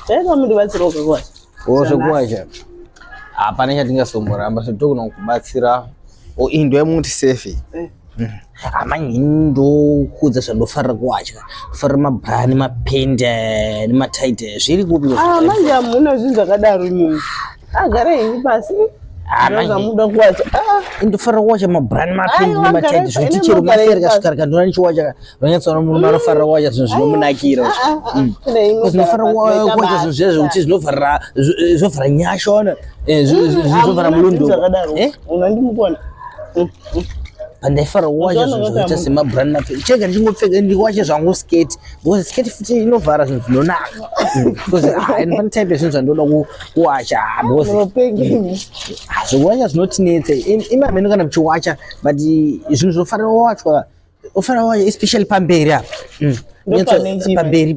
Sasa mundu batsiroka kwacha. Kwacha. Hapana chatingasomboramba tokuna kubatsira indo yemuti safe. Amanyindo kudza zvandofarira kuwatya kufarira mabrani mapende nemataite zviri kupi manje amuna zvinhu zvakadaro nyumu agare ini pasi muda kuwacha indofarira kuwacha mabrani mapende nemataite zvekuti chero mafere kasvikarika ndona nichiwacha vanyatsaona munhu anofarira kuwacha zvinhu zvinomunakira zvinofarira kuwacha zvinhu zviya zvekuti zvinovhara nyasha ona zvinovhara mulondo unandimukona pandaifara kuwacha zvinhu zvakaita semabrani mapende chega ndichingopfeka ndiwache zvangu sketi because sketi futi inovhara zvinhu zvinonaka because pane type yezvinhu zvandoda kuwacha zvekuwacha zvinotinetsa imamene kana muchiwacha but zvinhu zvinofarira kuwachwa ofarira kuwacha especially pamberi apa pamberi